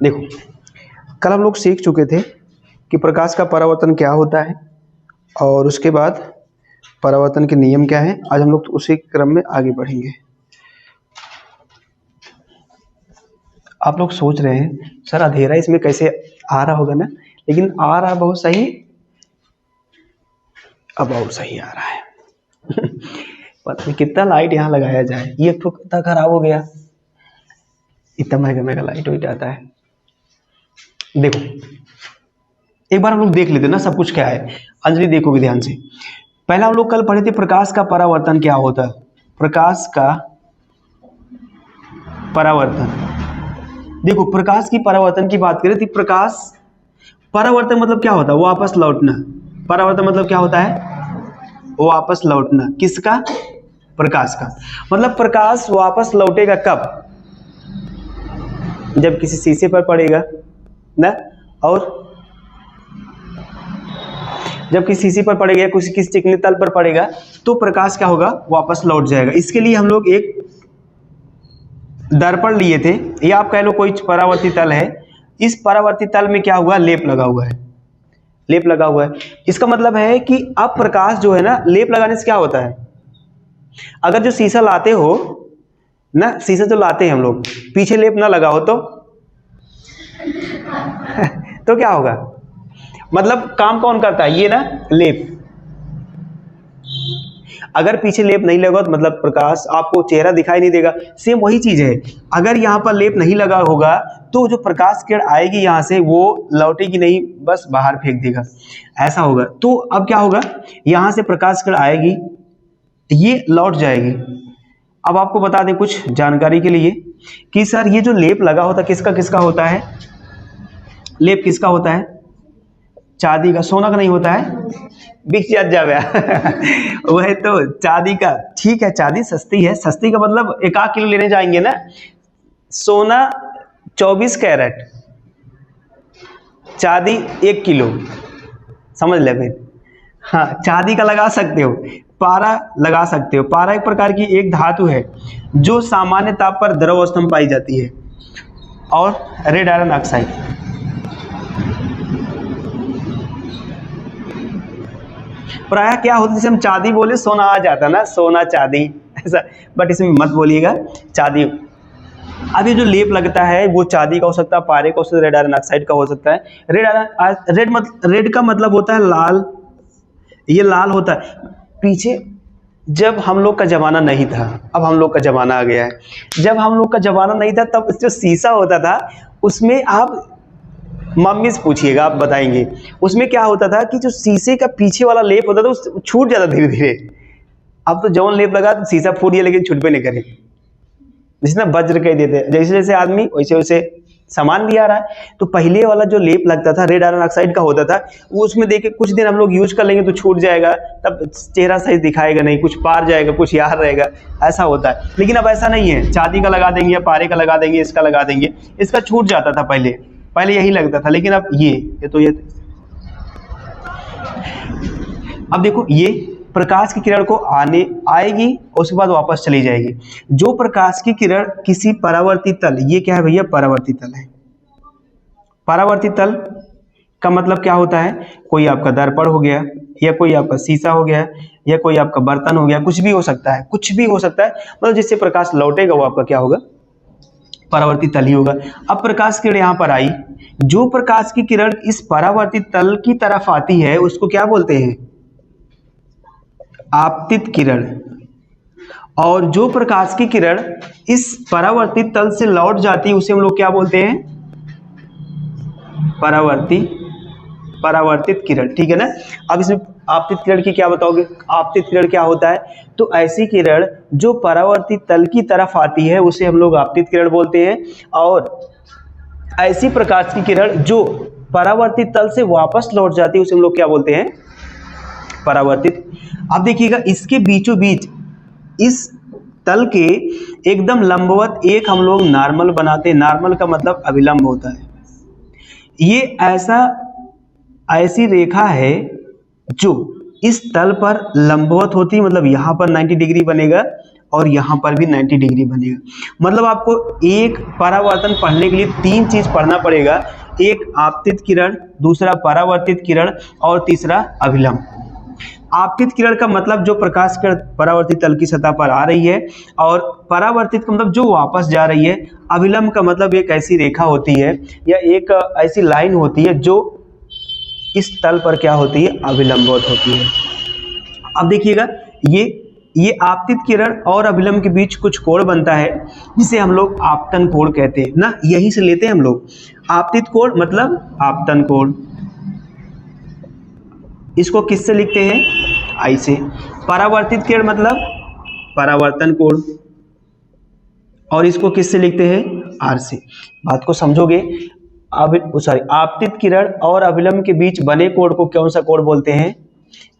देखो, कल हम लोग सीख चुके थे कि प्रकाश का परावर्तन क्या होता है और उसके बाद परावर्तन के नियम क्या है। आज हम लोग उसी क्रम में आगे बढ़ेंगे। आप लोग सोच रहे हैं सर अंधेरा इसमें कैसे आ रहा होगा ना, लेकिन आ रहा बहुत सही, अब बहुत सही आ रहा है। पता नहीं कितना लाइट यहाँ लगाया जाए, ये तो कितना खराब हो गया, इतना महंगा महंगा लाइट वाइट आता है। देखो एक बार हम लोग देख लेते ना सब कुछ क्या है। अंजलि देखोगे ध्यान से। पहला हम लोग कल पढ़े थे प्रकाश का परावर्तन क्या होता है। प्रकाश का परावर्तन, देखो प्रकाश की परावर्तन की बात करें तो प्रकाश परावर्तन मतलब क्या होता है, वापस लौटना। परावर्तन मतलब क्या होता है, वापस लौटना। किसका, प्रकाश का। मतलब प्रकाश वापस लौटेगा कब, जब किसी शीशे पर पड़ेगा ना, और जब किसी शीशे पर पड़ेगा, किसी चिकने तल पर पड़ेगा तो प्रकाश क्या होगा, वापस लौट जाएगा। इसके लिए हम लोग एक दर्पण लिए थे, या आप कह लो कोई परावर्ती तल है। इस परावर्ती तल में क्या हुआ, लेप लगा हुआ है, लेप लगा हुआ है। इसका मतलब है कि अब प्रकाश जो है ना, लेप लगाने से क्या होता है, अगर जो शीशा लाते हो ना, शीशा जो लाते हैं हम लोग, पीछे लेप ना लगा हो तो क्या होगा, मतलब काम कौन करता है, ये ना लेप। अगर पीछे लेप नहीं लगा तो मतलब प्रकाश आपको चेहरा दिखाई नहीं देगा। सेम वही चीज है, अगर यहाँ पर लेप नहीं लगा होगा तो जो प्रकाश किरण आएगी यहाँ से वो लौटेगी नहीं, बस बाहर फेंक देगा, ऐसा होगा। तो अब क्या होगा, यहाँ से प्रकाश किरण आएगी, ये लौट जाएगी। अब आपको बता दें कुछ जानकारी के लिए कि सर ये जो लेप लगा होता किसका किसका होता है, लेप किसका होता है, चांदी का, सोना का नहीं होता है। बिक जावे वह तो चांदी का, ठीक है चांदी सस्ती है, सस्ती का मतलब 1 किलो लेने जाएंगे ना, सोना 24 कैरेट, चांदी 1 किलो, समझ ले फिर। हाँ चांदी का लगा सकते हो, पारा लगा सकते हो। पारा एक प्रकार की एक धातु है जो सामान्य ताप पर द्रव अवस्था में पाई जाती है। और रेड आयरन ऑक्साइड, प्रायः क्या होता है, जैसे हम चांदी बोले सोना आ जाता है ना, सोना चांदी ऐसा, बट इसमें मत बोलिएगा चांदी। अब ये जो लेप लगता है वो चांदी का हो सकता है, पारे का हो सकता है, रेड आयरन ऑक्साइड का हो सकता है। रेड का मतलब होता है लाल, ये लाल होता है। पीछे जब हम लोग का जमाना नहीं था, अब हम लोग का जमाना आ गया है। जब हम लोग का जमाना नहीं था तब जो शीशा होता था उसमें, आप मम्मी से पूछिएगा आप बताएंगे, उसमें क्या होता था कि जो शीशे का पीछे वाला लेप होता था वो छूट जाता धीरे धीरे। अब तो जौन लेप लगा तो शीशा फूट गया लेकिन छूट पे नहीं करे, जिसना वज्र कह देते, जैसे जैसे आदमी वैसे वैसे सामान भी आ रहा है। तो पहले वाला जो लेप लगता था रेड आयरन ऑक्साइड का होता था, वो उसमें देखे कुछ दिन हम लोग यूज कर लेंगे तो छूट जाएगा, तब चेहरा सही दिखाएगा नहीं, कुछ पार जाएगा कुछ यार रहेगा, ऐसा होता है। लेकिन अब ऐसा नहीं है, चांदी का लगा देंगे या पारे का लगा देंगे, इसका लगा देंगे, इसका छूट जाता था पहले, पहले यही लगता था। लेकिन अब ये तो ये अब देखो, ये प्रकाश की किरण को आएगी और उसके बाद वापस चली जाएगी। जो प्रकाश की किरण किसी परावर्ती तल, ये क्या है भैया, परावर्ती तल है। परावर्ती तल का मतलब क्या होता है, कोई आपका दर्पण हो गया, या कोई आपका शीशा हो गया, या कोई आपका बर्तन हो गया, कुछ भी हो सकता है, कुछ भी हो सकता है। मतलब जिससे प्रकाश लौटेगा वो आपका क्या होगा, परावर्ती तल ही होगा। अब प्रकाश किरण यहाँ पर आई, जो प्रकाश की किरण इस परावर्ती तल की तरफ आती है उसको क्या बोलते हैं, आपतित किरण। और जो प्रकाश की किरण इस परावर्तित तल से लौट जाती है उसे हम लोग क्या बोलते हैं, परावर्तित किरण, ठीक है ना। अब इसमें आपतित किरण की क्या बताओगे, आपतित किरण क्या होता है, तो ऐसी किरण जो परावर्तित तल की तरफ आती है उसे हम लोग आपतित किरण बोलते हैं। और ऐसी प्रकाश की किरण जो परावर्तित तल से वापस लौट जाती है उसे हम लोग क्या बोलते हैं, परावर्तित। अब देखिएगा इसके बीचों बीच इस तल के एकदम लंबवत एक हम लोग नॉर्मल बनाते हैं। नॉर्मल का मतलब अभिलंब होता है। ये ऐसी रेखा है जो इस तल पर लंबवत होती है, मतलब यहाँ पर 90 डिग्री बनेगा और यहाँ पर भी 90 डिग्री बनेगा। मतलब आपको एक परावर्तन पढ़ने के लिए 3 चीज पढ़ना पड़ेगा, एक आपतित किरण, दूसरा परावर्तित किरण और तीसरा अभिलंब। आपतित किरण का मतलब जो प्रकाश किरण परावर्तित तल की सतह पर आ रही है, और परावर्तित का मतलब जो वापस जा रही है। अभिलंब का मतलब एक ऐसी रेखा होती है या एक ऐसी लाइन होती है जो इस तल पर क्या होती है, अभिलंबवत होती है। अब देखिएगा, ये आपतित किरण और अभिलंब के बीच कुछ कोण बनता है जिसे हम लोग आपतन कोण कहते हैं ना, यहीं से लेते हैं हम लोग। आपतित कोण मतलब आपतन कोण, इसको किससे लिखते हैं, आई से। परावर्तित किरण मतलब परावर्तन कोण, और इसको किससे लिखते हैं, आर से। बात को समझोगे। आपतित किरण और अभिलंब के बीच बने कोण को कौन सा कोण बोलते हैं,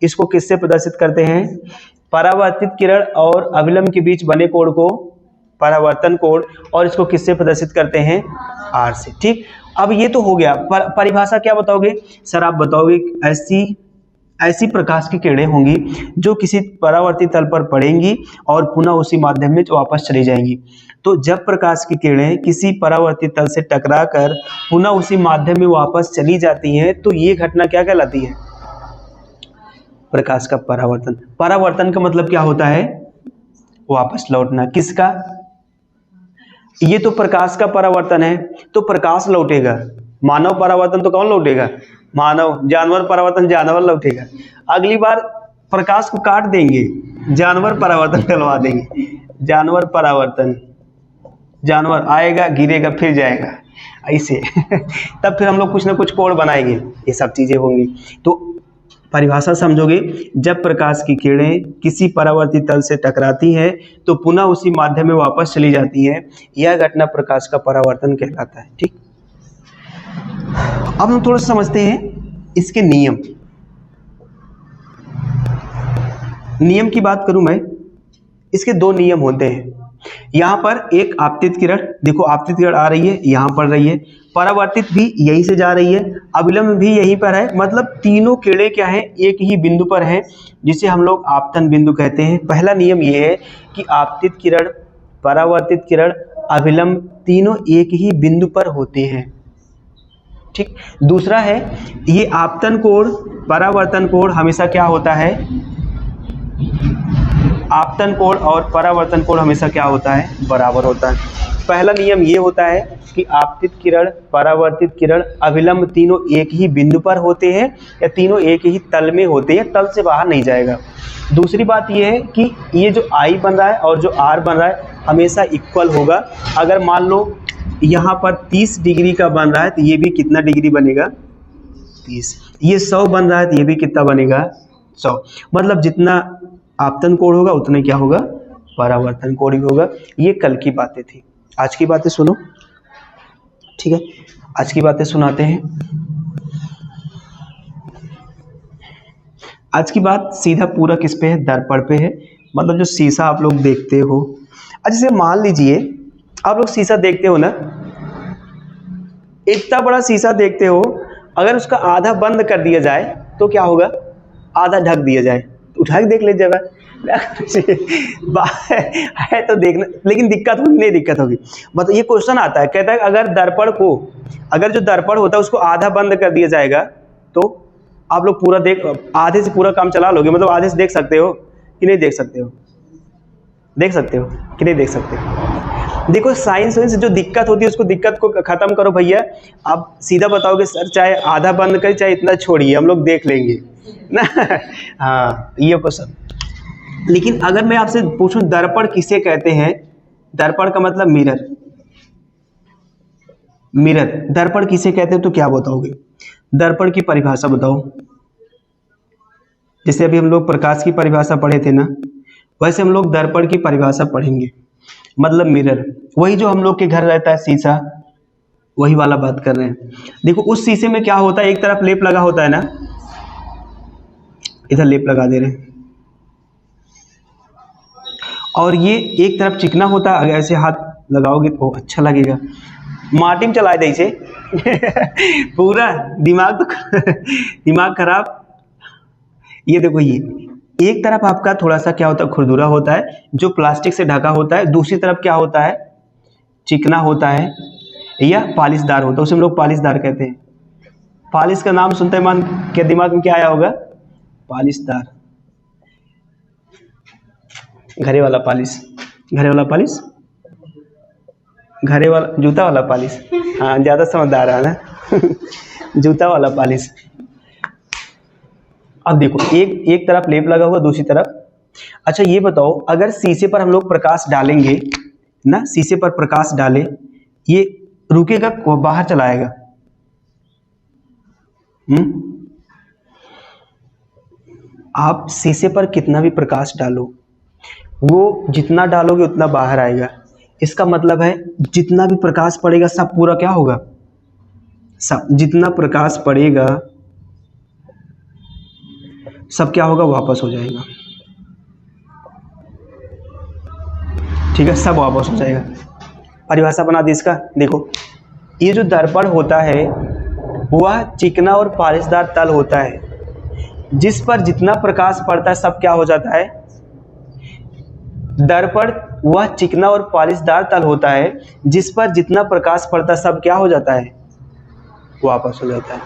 इसको किससे प्रदर्शित करते हैं, परावर्तित किरण और अभिलंब के बीच बने कोण को परावर्तन कोण, और इसको किससे प्रदर्शित करते हैं, आर से। ठीक, अब ये तो हो गया। परिभाषा क्या बताओगे सर, आप बताओगे ऐसी प्रकाश की किरणें होंगी जो किसी परावर्तित तल पर पड़ेंगी और पुनः उसी माध्यम में वापस चली जाएंगी। तो जब प्रकाश की किरणें किसी परावर्तित तल से टकराकर पुनः उसी माध्यम में वापस चली जाती हैं, तो ये घटना क्या कहलाती है, प्रकाश का परावर्तन। परावर्तन का मतलब क्या होता है, वापस लौटना। किसका, ये तो प्रकाश का परावर्तन है, तो प्रकाश लौटेगा। मानव परावर्तन तो कौन लौटेगा, मानव। जानवर परावर्तन जानवर लौटेगा। अगली बार प्रकाश को काट देंगे, जानवर परावर्तन करवा देंगे। जानवर परावर्तन, जानवर आएगा, गिरेगा, फिर जाएगा, ऐसे तब फिर हम लोग कुछ ना कुछ कोण बनाएंगे, ये सब चीजें होंगी। तो परिभाषा समझोगे, जब प्रकाश की किरणें किसी परावर्तित तल से टकराती हैं तो पुनः उसी माध्यम में वापस चली जाती हैं, यह घटना प्रकाश का परावर्तन कहलाता है। ठीक, अब हम थोड़ा समझते हैं इसके नियम। नियम की बात करूं मैं, इसके 2 नियम होते हैं। यहां पर एक आपतित किरण, देखो आपतित किरण आ रही है, यहां पड़ रही है, परावर्तित भी यहीं से जा रही है, अभिलंब भी यहीं पर है। मतलब तीनों किरणें क्या है, एक ही बिंदु पर है, जिसे हम लोग आपतन बिंदु कहते हैं। पहला नियम यह है कि आपतित किरण, परावर्तित किरण, अभिलंब तीनों एक ही बिंदु पर होते हैं। ठीक, दूसरा है ये आपतन कोण, परावर्तन कोण हमेशा क्या होता है, आपतन कोण और परावर्तन कोण हमेशा क्या होता है, बराबर होता है। पहला नियम ये होता है कि आपतित किरण, परावर्तित किरण, अभिलंब तीनों एक ही बिंदु पर होते हैं या तीनों एक ही तल में होते हैं, तल से बाहर नहीं जाएगा। दूसरी बात ये है कि ये जो आई बन रहा है और जो आर बन रहा है हमेशा इक्वल होगा। अगर मान लो यहाँ पर 30 डिग्री का बन रहा है तो ये भी कितना डिग्री बनेगा, 30। ये 100 बन रहा है तो ये भी कितना बनेगा, 100। मतलब जितना आपतन कोण होगा उतना क्या होगा, परावर्तन कोण भी होगा। ये कल की बातें थी, आज की बातें सुनो। ठीक है, आज की बातें सुनाते हैं। आज की बात सीधा पूरा किस पे है, दर्पण पे है। मतलब जो शीशा आप लोग देखते हो, जैसे मान लीजिए आप लोग शीशा देखते हो ना, इतना बड़ा शीशा देखते हो, अगर उसका आधा बंद कर दिया जाए तो क्या होगा, आधा ढक दिया जाए, उठा के देख लीजिएगा है तो देखना, लेकिन दिक्कत होगी, नहीं दिक्कत होगी। मतलब ये क्वेश्चन आता है, कहता है अगर दर्पण को, अगर जो दर्पण होता है उसको आधा बंद कर दिया जाएगा तो आप लोग पूरा आधे से पूरा काम चला लोगे। मतलब आधे से देख सकते हो कि नहीं देख सकते हो, देख सकते हो कि नहीं देख सकते हो। देखो साइंस वाइंस जो दिक्कत होती है उसको, दिक्कत को खत्म करो भैया। आप सीधा बताओगे सर चाहे आधा बंद करें चाहे इतना छोड़िए, हम लोग देख लेंगे ना हाँ, ये क्वेश्चन। लेकिन अगर मैं आपसे पूछूं दर्पण किसे कहते हैं, दर्पण का मतलब मिरर, मिरर दर्पण किसे कहते हैं तो क्या बताओगे, दर्पण की परिभाषा बताओ। जैसे अभी हम लोग प्रकाश की परिभाषा पढ़े थे ना, वैसे हम लोग दर्पण की परिभाषा पढ़ेंगे। मतलब मिरर, वही जो हम लोग के घर रहता है शीशा, वही वाला बात कर रहे हैं। देखो उस शीशे में क्या होता है, एक तरफ लेप लगा होता है ना, इधर लेप लगा दे रहे हैं, और ये एक तरफ चिकना होता है। अगर ऐसे हाथ लगाओगे तो अच्छा लगेगा, माटी में चला दे इसे पूरा दिमाग तो दिमाग खराब। ये देखो, एक तरफ आपका थोड़ा सा क्या होता है, खुरदुरा होता है जो प्लास्टिक से ढका होता है, दूसरी तरफ क्या होता है, चिकना होता है या पालिशदार होता है, उसे हम लोग पालिशदार कहते हैं। पालिश का नाम सुनते मन के दिमाग में क्या आया होगा, पालिशदार, घरे वाला पालिश, घरे वाला पालिश, घरे वाला जूता वाला पालिश, हाँ ज़्यादा समझदार है ना जूता वाला पालिश। अब देखो एक तरफ लेप लगा हुआ, दूसरी तरफ। अच्छा ये बताओ, अगर शीशे पर हम लोग प्रकाश डालेंगे ना, शीशे पर प्रकाश डालें, ये रुकेगा वो बाहर चला आएगा? आप शीशे पर कितना भी प्रकाश डालो, वो जितना डालोगे उतना बाहर आएगा। इसका मतलब है जितना भी प्रकाश पड़ेगा सब पूरा क्या होगा, सब जितना प्रकाश पड़ेगा सब क्या होगा, वापस हो जाएगा। ठीक है, सब वापस हो जाएगा। परिभाषा बना दी इसका। देखो ये जो दर्पण होता है वह चिकना और पालिशदार तल होता है, जिस पर जितना प्रकाश पड़ता है सब क्या हो जाता है, दर्पण वह चिकना और पालिशदार तल होता है जिस पर जितना प्रकाश पड़ता है सब क्या हो जाता है, वापस हो जाता है।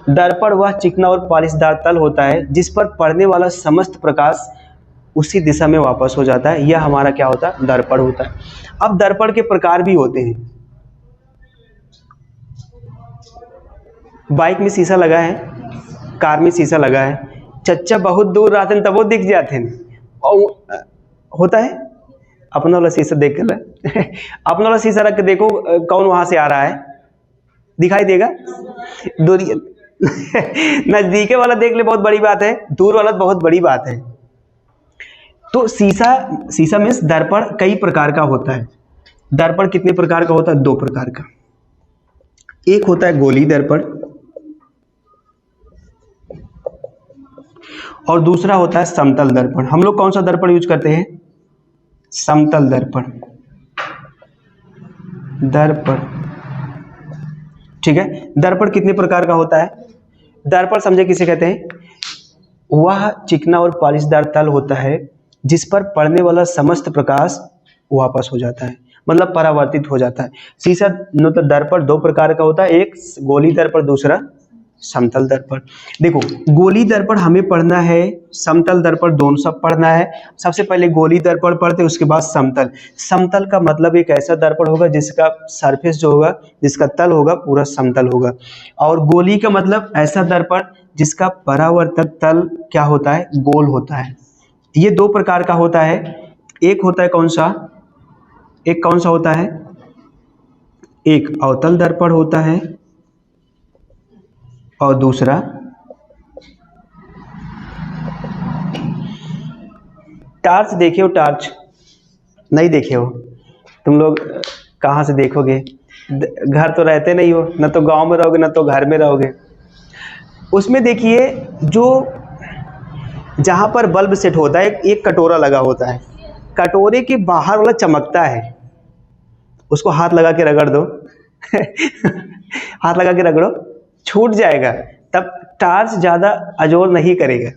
दर्पण वह चिकना और पालिशदार तल होता है जिस पर पड़ने वाला समस्त प्रकाश उसी दिशा में वापस हो जाता है। यह हमारा क्या होता है, दर्पण होता है। अब दर्पण के प्रकार भी होते हैं। बाइक में शीशा लगा है, कार में शीशा लगा है, चच्चा बहुत दूर रहते हैं तब वो दिख जाते हैं, और होता है अपना वाला शीशा देख कर अपना वाला शीशा रख के देखो कौन वहां से आ रहा है, दिखाई देगा। दूर नजदीके वाला देख ले बहुत बड़ी बात है, दूर वाला बहुत बड़ी बात है। तो शीशा मीन्स दर्पण कई प्रकार का होता है। दर्पण कितने प्रकार का होता है, दो प्रकार का। एक होता है गोली दर्पण और दूसरा होता है समतल दर्पण। हम लोग कौन सा दर्पण यूज करते हैं, समतल दर्पण। दर्पण ठीक है। दर्पण कितने प्रकार का होता है, दर्पण समझे किसे कहते हैं, वह चिकना और पालिशदार तल होता है जिस पर पड़ने वाला समस्त प्रकाश वापस हो जाता है, मतलब परावर्तित हो जाता है। शीशा मतलब दर्पण दो प्रकार का होता है, एक गोली दर्पण, दूसरा समतल दर्पण। देखो गोली दर्पण हमें पढ़ना है, समतल दर्पण दोनों सब पढ़ना है। सबसे पहले गोली दर्पण पढ़ते, उसके बाद समतल। समतल का मतलब एक ऐसा दर्पण होगा जिसका सरफेस जो होगा, जिसका तल होगा पूरा समतल होगा। और गोली का मतलब ऐसा दर्पण जिसका परावर्तक तल क्या होता है, गोल होता है। ये दो प्रकार का होता है। एक होता है कौन सा, एक कौन सा होता है, एक अवतल दर्पण होता है और दूसरा टार्च। देखे हो टार्च, नहीं देखे हो तुम लोग, कहाँ से देखोगे, घर तो रहते नहीं हो, न तो गांव में रहोगे न तो घर में रहोगे। उसमें देखिए जो जहाँ पर बल्ब सेट होता है एक कटोरा लगा होता है, कटोरे के बाहर वाला चमकता है, उसको हाथ लगा के रगड़ दो हाथ लगा के रगड़ो, छूट जाएगा। तब टार्च ज़्यादा अजोर नहीं करेगा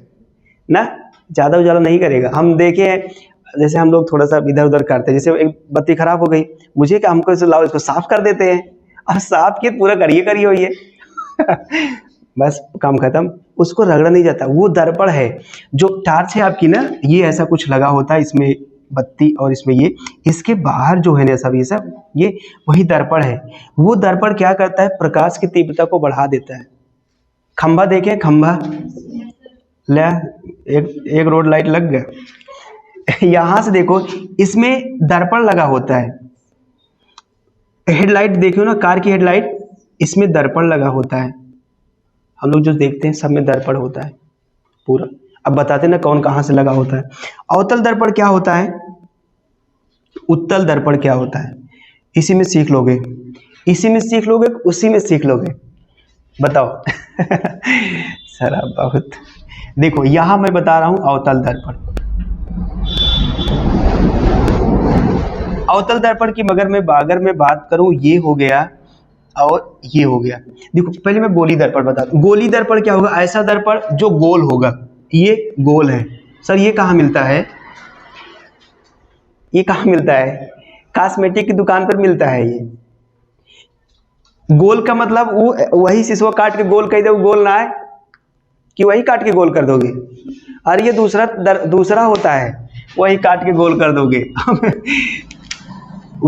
ना, ज़्यादा उजाला नहीं करेगा। हम देखे हैं जैसे हम लोग थोड़ा सा इधर उधर करते हैं, जैसे एक बत्ती खराब हो गई, मुझे क्या, हमको इसे लाओ इसको साफ कर देते हैं, और साफ किए पूरा करिए हुई है बस काम खत्म, उसको रगड़ा नहीं जाता। वो दर्पण है। जो टार्च है आपकी ना, ये ऐसा कुछ लगा होता है, इसमें बत्ती और इसमें ये, इसके बाहर जो है ना सब ये सब, ये वही दर्पण है। वो दर्पण क्या करता है, प्रकाश की तीव्रता को बढ़ा देता है। खंभा देखें, खंभा ले, एक रोड लाइट लग गया यहाँ से देखो, इसमें दर्पण लगा होता है। हेडलाइट देखियो ना, कार की हेडलाइट, इसमें दर्पण लगा होता है। हम लोग जो देखते हैं सब में दर्पण होता है पूरा। अब बताते ना कौन कहाँ से लगा होता है। अवतल दर्पण क्या होता है, उत्तल दर्पण क्या होता है, इसी में सीख लोगे, इसी में सीख लोगे, उसी में सीख लोगे, बताओ सर आप बहुत। देखो यहां मैं बता रहा हूं अवतल दर्पण। अवतल दर्पण की अगर मैं बात करूं, ये हो गया और ये हो गया। देखो पहले मैं गोली दर्पण बता दूं। गोली दर्पण क्या होगा, ऐसा दर्पण जो गोल होगा, ये गोल है, सर ये कहाँ मिलता है, ये कहाँ मिलता है? कॉस्मेटिक की दुकान पर मिलता है ये। गोल का मतलब वो वही सिसवा काट के गोल कह दो, गोल ना है कि वही काट के गोल कर दोगे? अरे ये दूसरा होता है, वही काट के गोल कर दोगे।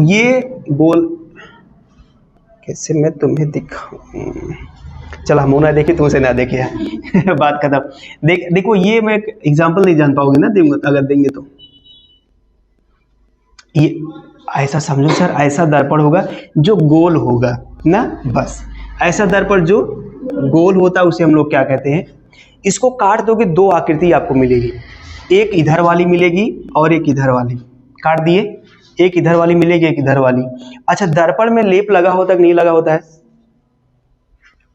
ये गोल कैसे मैं तुम्हें दिखाऊं? चलो हम ना देखे तुमसे ना देखे। बात खत्म। देखो ये मैं एग्जांपल नहीं जान पाओगे ना अगर देंगे तो। ये ऐसा समझो सर, ऐसा दर्पण होगा जो गोल होगा ना, बस ऐसा दर्पण जो गोल होता है उसे हम लोग क्या कहते हैं? इसको काट दोगे दो आकृति आपको मिलेगी, एक इधर वाली मिलेगी और एक इधर वाली। काट दिए, एक इधर वाली मिलेगी, एक इधर वाली। अच्छा, दर्पण में लेप लगा होता है कि नहीं लगा होता है?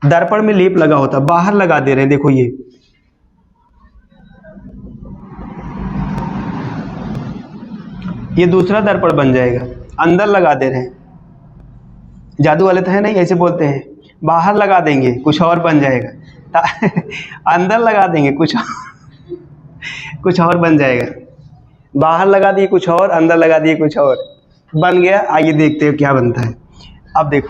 दर्पण में लेप लगा होता है, बाहर लगा दे रहे हैं। देखो ये दूसरा दर्पण बन जाएगा, अंदर लगा दे रहे हैं। जादू वाले तो है नहीं, ऐसे बोलते हैं बाहर लगा देंगे कुछ और बन जाएगा, अंदर लगा देंगे कुछ और बन जाएगा। बाहर लगा दिए कुछ और, अंदर लगा दिए कुछ और, बन गया। आइए देखते हैं क्या बनता है। अब देखो,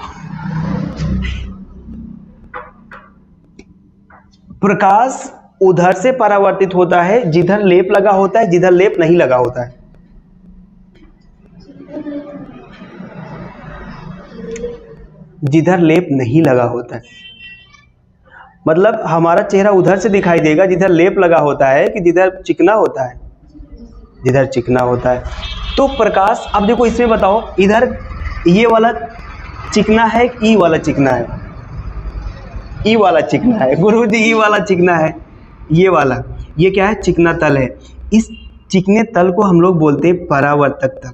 प्रकाश उधर से परावर्तित होता है जिधर लेप लगा होता है, जिधर लेप नहीं लगा होता है। जिधर लेप नहीं लगा होता है मतलब हमारा चेहरा उधर से दिखाई देगा जिधर लेप लगा होता है कि जिधर चिकना होता है? जिधर चिकना होता है। तो प्रकाश, अब देखो इसमें बताओ, इधर ये वाला चिकना है कि ई वाला चिकना है? ई वाला चिकना है गुरुजी, ई वाला चिकना है। ये वाला, ये क्या है? चिकना तल है। इस चिकने तल को हम लोग बोलते हैं परावर्तक तल।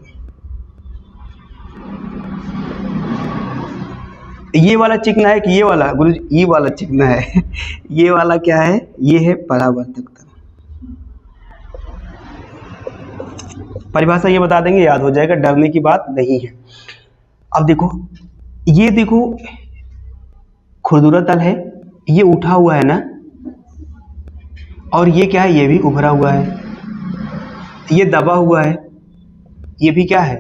ये वाला चिकना है कि ये वाला? गुरुजी ये वाला चिकना है। ये वाला क्या है? ये है परावर्तक तल। परिभाषा ये बता देंगे, याद हो जाएगा, डरने की बात नहीं है। अब देखो, ये देखो खुरदुरा तल है, ये उठा हुआ है ना, और ये क्या है? ये भी उभरा हुआ है। ये दबा हुआ है, ये भी क्या है?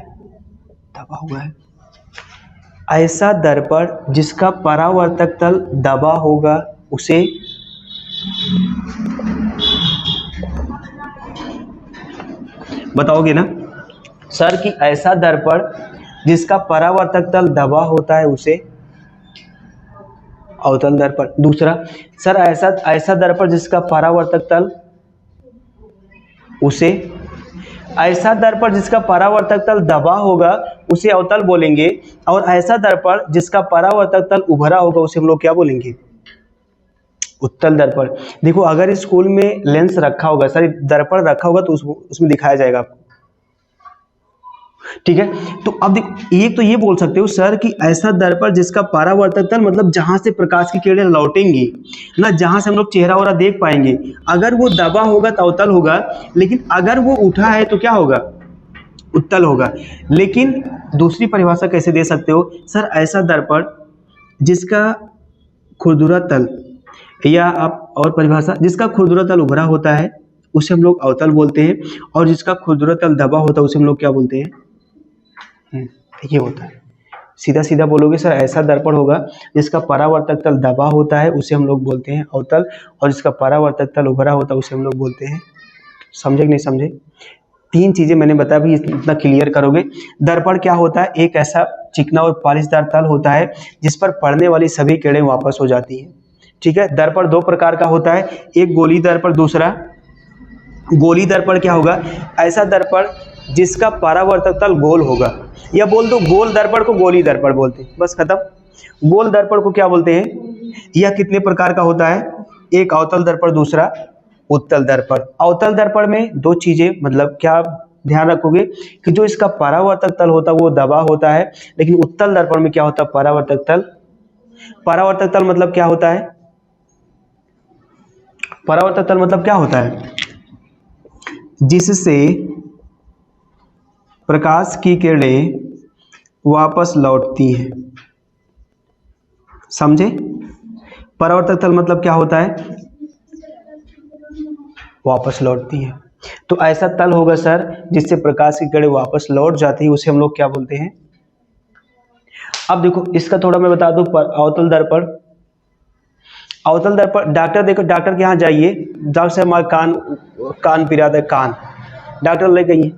दबा हुआ है। ऐसा दर्पण जिसका परावर्तक तल दबा होगा उसे बताओगे ना सर कि ऐसा दर्पण जिसका परावर्तक तल दबा होता है उसे अवतल दर्पण। दूसरा, सर ऐसा दर्पण जिसका परावर्तक तल, उसे ऐसा दर्पण जिसका परावर्तक तल दबा होगा उसे अवतल बोलेंगे, और ऐसा दर्पण जिसका परावर्तक तल उभरा होगा उसे हम लोग क्या बोलेंगे? उत्तल दर्पण। देखो अगर स्कूल में लेंस रखा होगा, सर दर्पण रखा होगा, तो उसमें दिखाया जाएगा आपको, ठीक है? तो अब देखो, एक तो ये बोल सकते हो सर कि ऐसा दर्पण जिसका परावर्तक तल मतलब जहां से प्रकाश की किरणें लौटेंगी ना, जहां से हम लोग चेहरा वगैरह देख पाएंगे, अगर वो दबा होगा तो अवतल होगा, लेकिन अगर वो उठा है तो क्या होगा? उत्तल होगा। लेकिन दूसरी परिभाषा कैसे दे सकते हो? सर ऐसा दर्पण जिसका खुरदुरा तल, या आप और परिभाषा, जिसका खुरदुरा तल उभरा होता है उसे हम लोग अवतल बोलते हैं, और जिसका खुरदुरा तल दबा होता है उसे हम लोग क्या बोलते हैं? ये होता है। सीधा सीधा बोलोगे सर ऐसा दर्पण होगा जिसका परावर्तक तल दबा होता है उसे हम लोग बोलते हैं अवतल, और जिसका परावर्तक तल उभरा होता है उसे हम लोग बोलते हैं। समझे कि नहीं समझे? तीन चीजें मैंने बताया भी, इतना क्लियर करोगे। दर्पण क्या होता है? एक ऐसा चिकना और पॉलिशदार तल होता है जिस पर पड़ने वाली सभी किरणें वापस हो जाती हैं, ठीक है? दर्पण दो प्रकार का होता है, एक गोली दर्पण, दूसरा गोली दर्पण क्या होगा? ऐसा दर्पण जिसका परावर्तक तल गोल होगा, या बोल दो गोल दर्पण को गोली दर्पण बोलते हैं, बस खत्म। गोल दर्पण को क्या बोलते हैं? यह कितने प्रकार का होता है? एक अवतल दर्पण, दूसरा उत्तल दर्पण। अवतल दर्पण में दो चीजें, मतलब क्या ध्यान रखोगे कि जो इसका परावर्तक तल होता है वो दबा होता है, लेकिन उत्तल दर्पण में क्या होता है? परावर्तक तल मतलब क्या होता है? परावर्तक तल मतलब क्या होता है? जिससे प्रकाश की किरणें वापस लौटती हैं। समझे? परावर्तक तल मतलब क्या होता है? वापस लौटती है। तो ऐसा तल होगा सर जिससे प्रकाश की किरणें वापस लौट जाती है, उसे हम लोग क्या बोलते हैं। अब देखो इसका थोड़ा मैं बता दूं, अवतल दर्पण। अवतल दर्पण, डॉक्टर देखो, डॉक्टर के यहाँ जाइए, डॉक्टर से हमारा कान पिराता है, कान डॉक्टर ले गई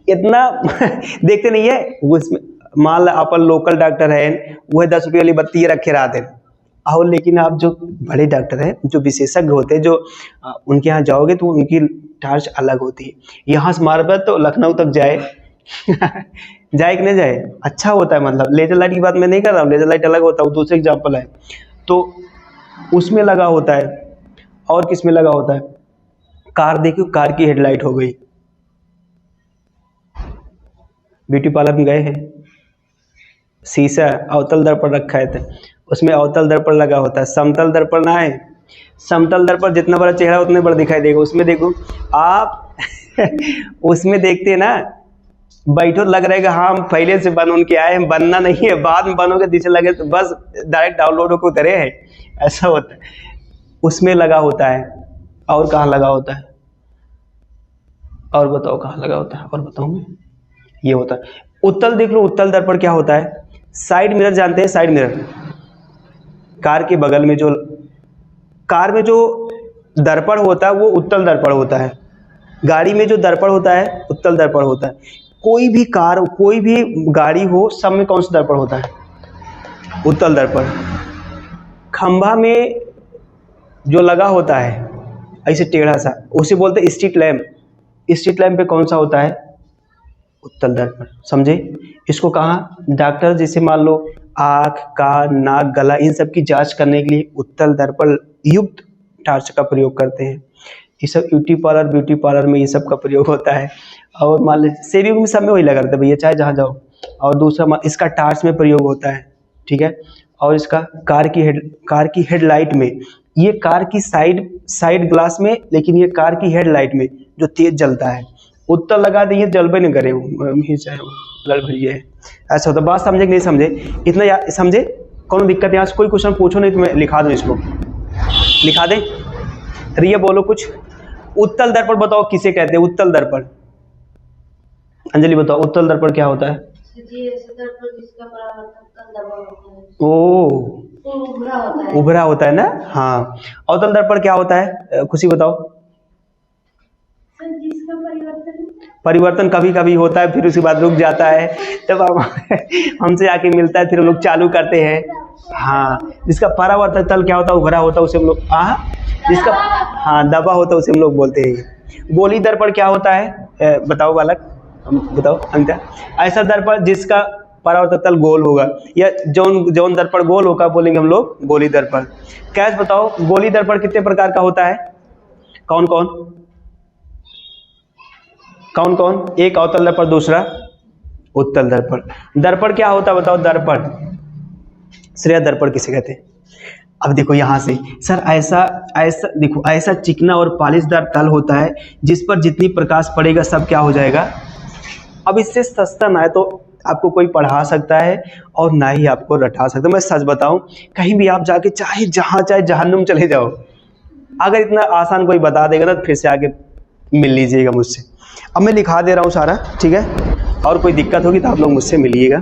इतना देखते नहीं है उसमें। मान लो अपन लोकल डॉक्टर है, वह 10 रुपये वाली बत्ती रखे रहते हैं, और लेकिन आप जो बड़े डॉक्टर हैं, जो विशेषज्ञ होते हैं, जो उनके यहाँ जाओगे तो उनकी टार्च अलग होती है। यहाँ से मारबत तो लखनऊ तक जाए जाए कि नहीं जाए, अच्छा होता है। मतलब लेजर लाइट की बात मैं नहीं कर रहा हूँ, लेजर लाइट अलग होता है, वो दूसरे एग्जाम्पल है। तो उसमें लगा होता है, और किस में लगा होता है, कार देखो, कार की हेडलाइट हो गई। ब्यूटी पार्लर में गए हैं, शीशा अवतल दर्पण रखा है, उसमें अवतल दर्पण लगा होता है, समतल दर्पण ना है। समतल दर्पण जितना बड़ा चेहरा उतने बड़ा दिखाई देगा। उसमें देखो आप उसमें देखते हैं ना, बैठो लग रहेगा हाँ हम पहले से बन के आए हैं, बनना नहीं है, बाद में बनोगे दिशा लगे तो बस डायरेक्ट डाउनलोड होकर उतरे हैं, ऐसा होता है। उसमें लगा होता है। और कहाँ लगा होता है, और बताओ कहाँ लगा होता है, और बताऊँ। ये होता है उत्तल। देख लो उत्तल दर्पण क्या होता है, साइड मिरर जानते हैं, साइड मिरर। कार के बगल में जो, कार में जो दर्पण होता है वो उत्तल दर्पण होता है। गाड़ी में जो दर्पण होता है उत्तल दर्पण होता है। कोई भी कार, कोई भी गाड़ी हो, सब में कौन सा दर्पण होता है, उत्तल दर्पण। खंभा में जो लगा होता है ऐसे टेढ़ा सा, उसे बोलते हैं स्ट्रीट लैम्प। स्ट्रीट लैम्प पे कौन सा होता है, उत्तल दर्पण। समझे इसको। कहाँ डॉक्टर जैसे मान लो आँख, कान, नाक, गला, इन सब की जांच करने के लिए उत्तल दर्पण युक्त टार्च का प्रयोग करते हैं। ये सब ब्यूटी पार्लर में ये सब का प्रयोग होता है। और मान लीजिए सेविंग में सब में वही लगा रहता है भैया, चाहे जहाँ जाओ। और दूसरा इसका टार्च में प्रयोग होता है, ठीक है। और इसका कार की हेडलाइट में, ये कार की साइड ग्लास में, लेकिन ये कार की हेडलाइट में जो तेज जलता है। उत्तल लगा दिए, जलबे नहीं करे, लड़ भरिए, ऐसा होता है। बात समझे कि नहीं समझे, इतना समझे। कौन दिक्कत, यहाँ से कोई क्वेश्चन पूछो नहीं तो मैं लिखा दूँ, इसको लिखा दें। रिया बोलो कुछ। उत्तल दर्पण बताओ किसे कहते हैं, उत्तल दर्पण। अंजलि बताओ उत्तल दर्पण क्या होता है। ओ उभरा होता है ना, हाँ। अवतल दर्पण क्या होता है, खुशी बताओ। परिवर्तन कभी कभी होता है, फिर उसके बाद रुक जाता है, तब हमसे आके मिलता है, फिर हम लोग चालू करते हैं। हाँ, जिसका परावर्तक तल क्या होता है, उभरा होता है, उसे हम लोग जिसका दबा होता है उसे हम लोग बोलते हैं। गोली दर्पण क्या होता है, बताओ बालक, बताओ अंकिता। ऐसा दर्पण जिसका परावर्तक तल गोल होगा, या जौन दर्पण गोल होगा बोलेंगे हम लोग गोली दर्पण। कैच बताओ, गोली दर्पण कितने प्रकार का होता है, कौन कौन। एक अवतल दर्पण, दूसरा उत्तल दर्पण। दर्पण क्या होता है बताओ, दर्पण श्रेय दर्पण किसे कहते हैं। अब देखो यहाँ से सर, ऐसा देखो, ऐसा चिकना और पॉलिशदार तल होता है जिस पर जितनी प्रकाश पड़ेगा सब क्या हो जाएगा। अब इससे सस्ता ना है तो आपको कोई पढ़ा सकता है और ना ही आपको रटा सकता है। मैं सच बताऊं, कहीं भी आप जाके चाहे जहन्नुम चले जाओ, अगर इतना आसान कोई बता देगा ना तो फिर से आके मिल लीजिएगा मुझसे। अब मैं लिखा दे रहा हूँ सारा, ठीक है। और कोई दिक्कत होगी तो आप लोग मुझसे मिलिएगा।